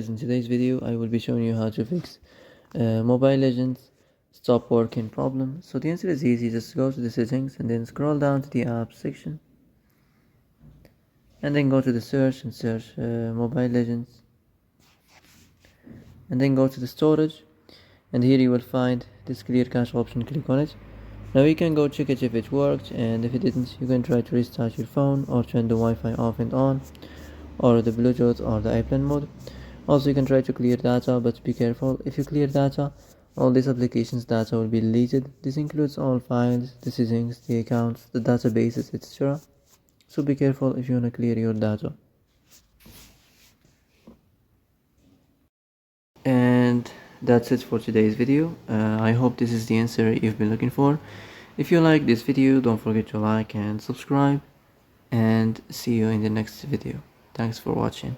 In today's video I will be showing you how to fix Mobile Legends stop working problem. So the answer is easy. Just go to the settings and then scroll down to the apps section and then go to the search and search Mobile Legends, and then go to the storage, and here you will find this clear cache option. Click on it. Now you can go check it if it worked, and if it didn't you can try to restart your phone or turn the Wi-Fi off and on, or the Bluetooth or the airplane mode. Also you can try to clear data, but be careful. If you clear data, all these applications data will be deleted. This includes all files, the settings, the accounts, the databases, etc. So be careful if you want to clear your data. And that's it for today's video. I hope this is the answer you've been looking for. If you like this video, don't forget to like and subscribe, and see you in the next video. Thanks for watching.